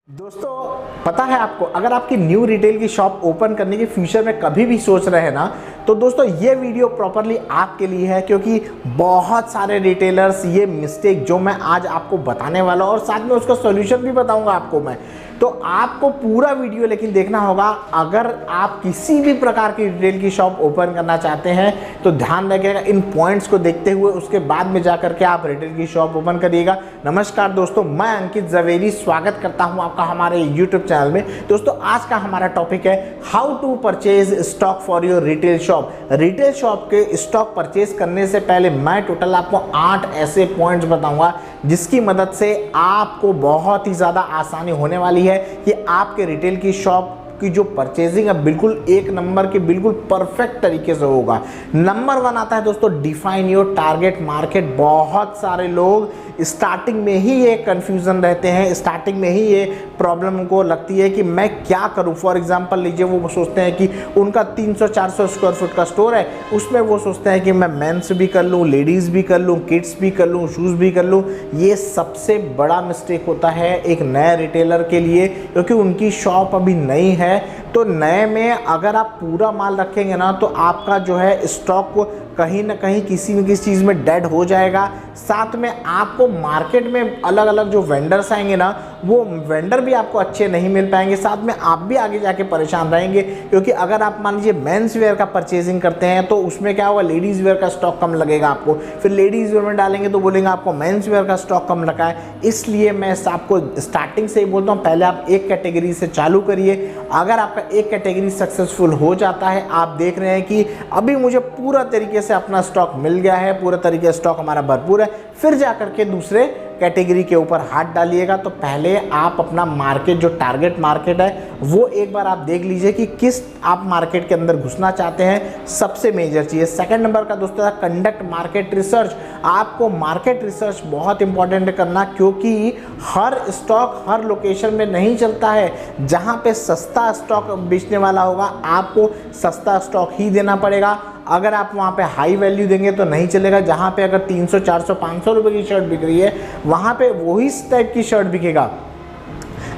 दोस्तों पता है आपको, अगर आपकी न्यू रिटेल की शॉप ओपन करने के फ्यूचर में कभी भी सोच रहे हैं ना, तो दोस्तों ये वीडियो प्रॉपरली आपके लिए है। क्योंकि बहुत सारे रिटेलर्स ये मिस्टेक जो मैं आज आपको बताने वाला हूँ और साथ में उसका सॉल्यूशन भी बताऊंगा आपको मैं, तो आपको पूरा वीडियो लेकिन देखना होगा। अगर आप किसी भी प्रकार की रिटेल की शॉप ओपन करना चाहते हैं तो ध्यान रखिएगा इन पॉइंट्स को देखते हुए, उसके बाद में जाकर के आप रिटेल की शॉप ओपन करिएगा। नमस्कार दोस्तों, मैं अंकित जवेरी स्वागत करता हूं आपका हमारे यूट्यूब चैनल में। दोस्तों आज का हमारा टॉपिक है how to purchase stock for your retail shop. Retail shop के स्टॉक परचेज करने से पहले मैं टोटल आपको 8 ऐसे पॉइंट्स बताऊंगा जिसकी मदद से आपको बहुत ही ज़्यादा आसानी होने वाली है कि आपके रिटेल की शॉप की जो परचेजिंग है बिल्कुल एक नंबर के बिल्कुल परफेक्ट तरीके से होगा। नंबर 1 आता है दोस्तों, डिफाइन योर टारगेट मार्केट। बहुत सारे लोग स्टार्टिंग में ही ये कंफ्यूजन रहते हैं, स्टार्टिंग में ही ये प्रॉब्लम उनको लगती है कि मैं क्या करूं। फॉर एग्जांपल लीजिए, वो सोचते हैं कि उनका 300-400 स्क्वायर फुट का स्टोर है, उसमें वो सोचते हैं कि मैं मेंस भी कर लूं, लेडीज़ भी कर लूं, किड्स भी कर लूं, शूज़ भी कर लूं। ये सबसे बड़ा मिस्टेक होता है एक नए रिटेलर के लिए, क्योंकि उनकी शॉप अभी नई है। तो नए में अगर आप पूरा माल रखेंगे ना, तो आपका जो है स्टॉक को कहीं ना कहीं किसी न किसी चीज़ में डेड हो जाएगा। साथ में आपको मार्केट में अलग अलग जो वेंडर्स आएंगे ना, वो वेंडर भी आपको अच्छे नहीं मिल पाएंगे। साथ में आप भी आगे जाके परेशान रहेंगे, क्योंकि अगर आप मान लीजिए मेंस वेयर का परचेजिंग करते हैं तो उसमें क्या होगा, लेडीज़ वेयर का स्टॉक कम लगेगा आपको। फिर लेडीज़ वेयर में डालेंगे तो बोलेंगे आपको मेंस वेयर का स्टॉक कम रखा है। इसलिए मैं आपको स्टार्टिंग से ही बोलता हूँ, पहले आप एक कैटेगरी से चालू करिए। अगर आपका एक कैटेगरी सक्सेसफुल हो जाता है, आप देख रहे हैं कि अभी मुझे पूरा तरीके से अपना स्टॉक मिल गया है, पूरा तरीके से स्टॉक हमारा भरपूर है, फिर जाकर के दूसरे कैटेगरी के ऊपर हाथ डालिएगा। तो पहले आप अपना मार्केट, जो टारगेट मार्केट है, वो एक बार आप देख लीजिए कि किस आप मार्केट के अंदर घुसना चाहते हैं। सबसे मेजर चीज़। सेकंड नंबर का दोस्तों है कंडक्ट मार्केट रिसर्च। आपको मार्केट रिसर्च बहुत इंपॉर्टेंट करना, क्योंकि हर स्टॉक हर लोकेशन में नहीं चलता है। जहाँ पे सस्ता स्टॉक बेचने वाला होगा, आपको सस्ता स्टॉक ही देना पड़ेगा। अगर आप वहाँ पे हाई वैल्यू देंगे तो नहीं चलेगा। जहाँ पे अगर 300, 400, 500 रुपए की शर्ट बिक रही है, वहाँ पे वही टाइप की शर्ट बिकेगा।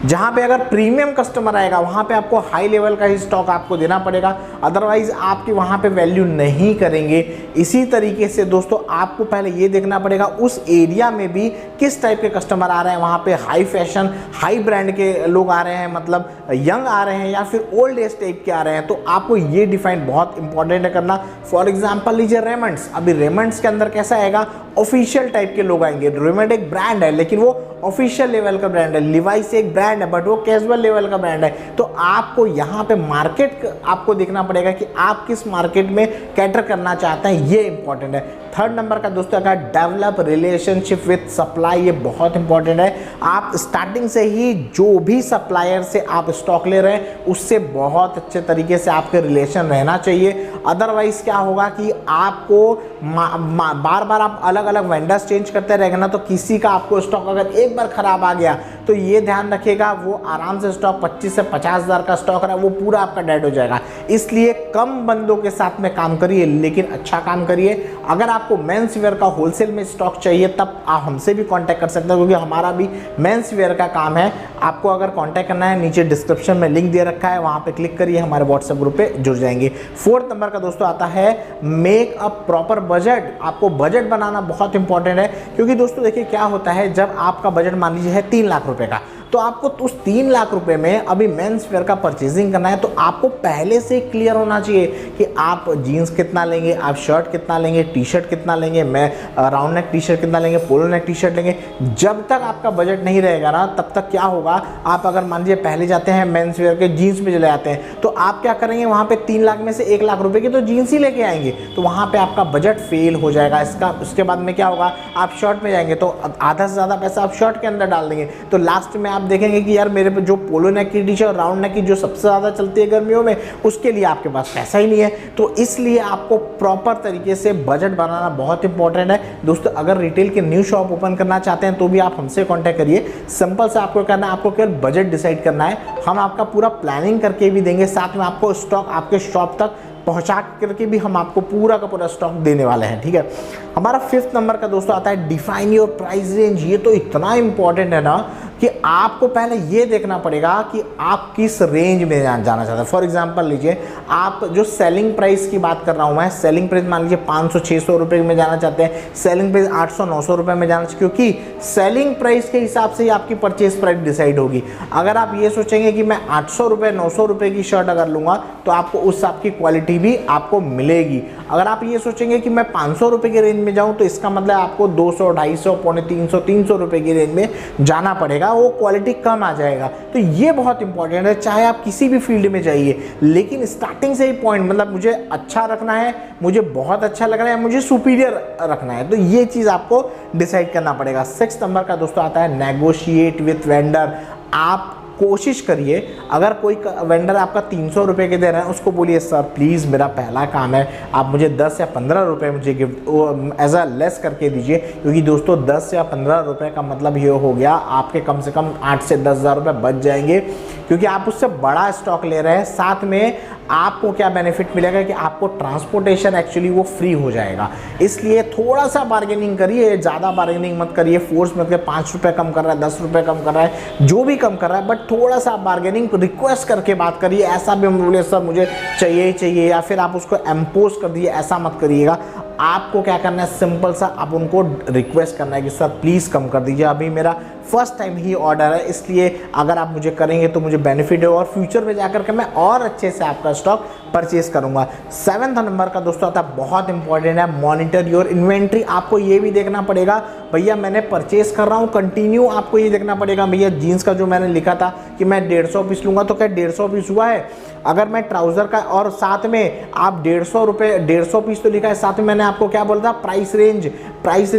जहाँ पे अगर प्रीमियम कस्टमर आएगा, वहाँ पे आपको हाई लेवल का ही स्टॉक आपको देना पड़ेगा, अदरवाइज आपकी वहाँ पे वैल्यू नहीं करेंगे। इसी तरीके से दोस्तों आपको पहले ये देखना पड़ेगा उस एरिया में भी किस टाइप के कस्टमर आ रहे हैं। वहाँ पे हाई फैशन, हाई ब्रांड के लोग आ रहे हैं, मतलब यंग आ रहे हैं, या फिर ओल्ड एज टाइप के आ रहे हैं। तो आपको ये डिफाइन बहुत इंपॉर्टेंट है करना। फॉर एग्जाम्पल लीजिए रेमंड्स। अभी रेमंड्स के अंदर कैसा आएगा, ऑफिशियल टाइप के लोग आएंगे। रेमंड एक ब्रांड है, लेकिन वो ऑफिशियल लेवल का ब्रांड है। लिवाइस एक ब्रांड है, बट वो कैजुअल लेवल का ब्रांड है। तो आपको यहाँ पे मार्केट आपको देखना पड़ेगा कि आप किस मार्केट में कैटर करना चाहते हैं, ये इंपॉर्टेंट है। थर्ड नंबर का दोस्तों का डेवलप रिलेशनशिप विथ सप्लाई। ये बहुत इंपॉर्टेंट है। आप स्टार्टिंग से ही जो भी सप्लायर से आप स्टॉक ले रहे हैं, उससे बहुत अच्छे तरीके से आपके रिलेशन रहना चाहिए। अदरवाइज क्या होगा कि आपको बार बार आप अलग अलग वेंडर्स चेंज करते रहेंगे ना, तो किसी का आपको स्टॉक अगर एक बार खराब आ गया तो ये ध्यान रखिएगा, वो आराम से स्टॉक 25 से 50 हज़ार का स्टॉक रहा, वो पूरा आपका डेड हो जाएगा। इसलिए कम बंदों के साथ में काम करिए, लेकिन अच्छा काम करिए। अगर आपको मेंस वेयर का होलसेल में स्टॉक चाहिए, तब आप हमसे भी कांटेक्ट कर सकते हैं, क्योंकि हमारा भी मेंस वेयर का काम है। आपको अगर कांटेक्ट करना है, नीचे डिस्क्रिप्शन में लिंक दे रखा है, वहाँ पे क्लिक करिए, हमारे व्हाट्सएप ग्रुप पे जुड़ जाएंगे। फोर्थ नंबर का दोस्तों आता है मेक अ प्रॉपर बजट। आपको बजट बनाना बहुत इंपॉर्टेंट है, क्योंकि दोस्तों देखिए क्या होता है, जब आपका बजट मान लीजिए है 3 लाख रुपए का, तो आपको उस 3 लाख रुपए में अभी मेंस वेयर का परचेजिंग करना है, तो आपको पहले से क्लियर होना चाहिए कि आप जीन्स कितना लेंगे, आप शर्ट कितना लेंगे, टी शर्ट कितना लेंगे, मैं राउंड नेक टी शर्ट कितना लेंगे, पोलो नेक टी शर्ट लेंगे। जब तक आपका बजट नहीं रहेगा ना, तब तक क्या होगा, आप अगर मान लीजिए पहले जाते हैं मेंस वेयर के जीन्स में चले जाते हैं, तो आप क्या करेंगे, वहाँ पे 3 लाख में से 1 लाख रुपए की तो जीन्स ही लेके आएंगे, तो वहाँ पे आपका बजट फेल हो जाएगा। उसके बाद में क्या होगा, आप शर्ट में जाएंगे तो आधा से ज़्यादा पैसा आप शर्ट के अंदर डाल देंगे, तो लास्ट में आप देखेंगे कि यार मेरे पे जो पोलो नेक की टी शर्ट, राउंड नेक की जो सबसे ज़्यादा चलती है गर्मियों में, उसके लिए आपके पास पैसा ही नहीं है। तो इसलिए आपको प्रॉपर तरीके से बजट बनाना बहुत इंपॉर्टेंट है। दोस्तों अगर रिटेल के न्यू शॉप ओपन करना चाहते हैं तो भी आप हमसे कांटेक्ट करिए। सिंपल से आपको करना है, आपको केवल बजट डिसाइड करना है, हम आपका पूरा प्लानिंग करके भी देंगे, साथ में आपको स्टॉक आपके शॉप तक पहुंचा करके भी हम आपको पूरा का पूरा स्टॉक देने वाले हैं। ठीक है, हमारा 5th नंबर का दोस्तों आता है डिफाइन योर प्राइस रेंज। ये तो इतना इंपॉर्टेंट है ना, कि आपको पहले ये देखना पड़ेगा कि आप किस रेंज में जाना चाहते हैं। फॉर एग्जांपल लीजिए, आप जो सेलिंग प्राइस की बात कर रहा हूं मैं, सेलिंग प्राइस मान लीजिए 500-600 रुपए में जाना चाहते हैं, सेलिंग प्राइस 800-900 रुपए में जाना चाहिए, क्योंकि सेलिंग प्राइस के हिसाब से ही आपकी परचेज प्राइस डिसाइड होगी। अगर आप ये सोचेंगे कि मैं 800 रुपए 900 रुपए की शर्ट अगर लूंगा तो आपको उस हिसाब की क्वालिटी भी आपको मिलेगी। अगर आप ये सोचेंगे कि मैं 500 रुपए के रेंज में जाऊं तो इसका मतलब आपको 200, 250, पौने 300, 300 रुपए की रेंज में जाना पड़ेगा, वो क्वालिटी कम आ जाएगा। तो ये बहुत इंपॉर्टेंट है, चाहे आप किसी भी फील्ड में जाइए, लेकिन स्टार्टिंग से ही पॉइंट मतलब मुझे अच्छा रखना है, मुझे बहुत अच्छा लग रहा है, मुझे सुपीरियर रखना है, तो ये चीज़ आपको डिसाइड करना पड़ेगा। 6 नंबर का दोस्तों आता है नेगोशिएट विथ वेंडर। आप कोशिश करिए, अगर कोई वेंडर आपका 300 रुपये के दे रहे हैं, उसको बोलिए सर प्लीज़ मेरा पहला काम है, आप मुझे 10 या 15 रुपये मुझे गिफ्ट एज अ लेस करके दीजिए, क्योंकि दोस्तों 10 या 15 रुपये का मतलब ये हो गया आपके कम से कम 8 से 10 हज़ार रुपये बच जाएंगे, क्योंकि आप उससे बड़ा स्टॉक ले रहे हैं। साथ में आपको क्या बेनिफिट मिलेगा कि आपको ट्रांसपोर्टेशन एक्चुअली वो फ्री हो जाएगा। इसलिए थोड़ा सा बार्गेनिंग करिए, ज़्यादा बार्गेनिंग मत करिए, फोर्स मत करिए, 5 रुपये कम कर रहा है, 10 रुपये कम कर रहा है, जो भी कम कर रहा है, बट थोड़ा सा बार्गेनिंग रिक्वेस्ट करके बात करिए। ऐसा भी बोलिए सर मुझे चाहिए ही चाहिए, या फिर आप उसको एम्पोज कर दीजिए, ऐसा मत करिएगा। आपको क्या करना है, सिंपल सा आप उनको रिक्वेस्ट करना है कि सर प्लीज़ कम कर दीजिए, अभी मेरा फर्स्ट टाइम ही ऑर्डर है, इसलिए अगर आप मुझे करेंगे तो मुझे बेनिफिट है और फ्यूचर में जाकर के मैं और अच्छे से आपका स्टॉक परचेज करूंगा। 7वां नंबर का दोस्तों आता है, बहुत इंपॉर्टेंट है, मॉनिटर योर इन्वेंट्री। आपको ये भी देखना पड़ेगा भैया मैंने परचेज कर रहा हूँ कंटिन्यू, आपको ये देखना पड़ेगा भैया जीन्स का जो मैंने लिखा था कि मैं 150 पीस लूँगा तो क्या 150 पीस हुआ है। अगर मैं ट्राउज़र का और साथ में आप 150 रुपये 150 पीस तो लिखा है, साथ में मैंने आपको क्या बोला था प्राइस रेंज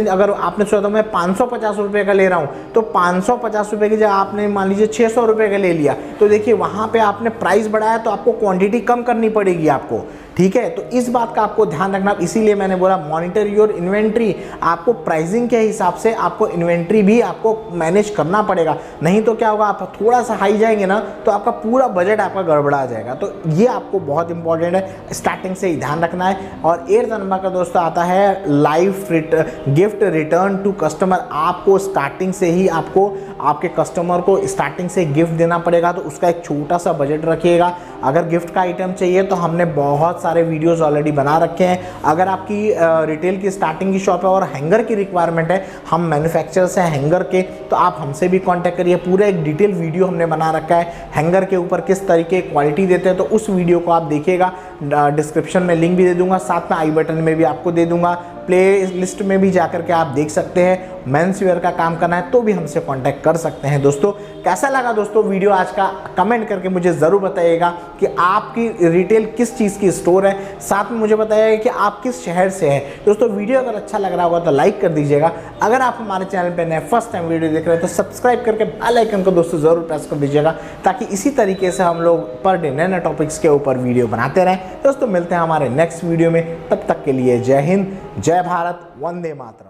अगर आपने सोचा था मैं 550 रुपये का ले रहा हूँ तो 550 रुपये की जगह आपने मान लीजिए 600 रुपये का ले लिया, तो देखिए वहाँ पे आपने प्राइस बढ़ाया तो आपको क्वांटिटी कम करनी पड़ेगी आपको, ठीक है। तो इस बात का आपको ध्यान रखना, इसीलिए मैंने बोला मॉनिटर योर इन्वेंट्री। आपको प्राइसिंग के हिसाब से आपको इन्वेंट्री भी आपको मैनेज करना पड़ेगा, नहीं तो क्या होगा आप थोड़ा सा हाई जाएंगे ना तो आपका पूरा बजट आपका गड़बड़ा जाएगा। तो ये आपको बहुत इंपॉर्टेंट है, स्टार्टिंग से ही ध्यान रखना है। और 8वां नंबर का दोस्तों आता है life gift return to customer. आपको स्टार्टिंग से ही आपको आपके कस्टमर को स्टार्टिंग से गिफ्ट देना पड़ेगा, तो उसका एक छोटा सा बजट रखिएगा। अगर गिफ्ट का आइटम चाहिए तो हमने बहुत सारे वीडियोस ऑलरेडी बना रखे हैं। अगर आपकी रिटेल की स्टार्टिंग की शॉप है और हैंगर की रिक्वायरमेंट है, हम मैन्युफैक्चरर्स हैं हैंगर के, तो आप हमसे भी कांटेक्ट करिए। पूरा एक डिटेल वीडियो हमने बना रखा है हैंगर के ऊपर किस तरीके क्वालिटी देते हैं, तो उस वीडियो को आप देखिएगा। डिस्क्रिप्शन में लिंक भी दे दूंगा, साथ में आई बटन में भी आपको दे दूंगा, प्ले लिस्ट में भी जाकर के आप देख सकते हैं। मेंस वेयर का काम करना है तो भी हमसे कांटेक्ट कर सकते हैं। दोस्तों कैसा लगा दोस्तों वीडियो आज का, कमेंट करके मुझे ज़रूर बताइएगा कि आपकी रिटेल किस चीज़ की स्टोर है, साथ में मुझे बताइएगा कि आप किस शहर से हैं। दोस्तों वीडियो अगर अच्छा लग रहा होगा तो लाइक कर दीजिएगा। अगर आप हमारे चैनल पर नए फर्स्ट टाइम वीडियो देख रहे हैं तो सब्सक्राइब करके बेल आइकन को दोस्तों ज़रूर प्रेस कर दीजिएगा, ताकि इसी तरीके से हम लोग पर डे नए नए टॉपिक्स के ऊपर वीडियो बनाते रहें। दोस्तों मिलते हैं हमारे नेक्स्ट वीडियो में, तब तक के लिए जय हिंद, जय भारत, वंदे मातरम।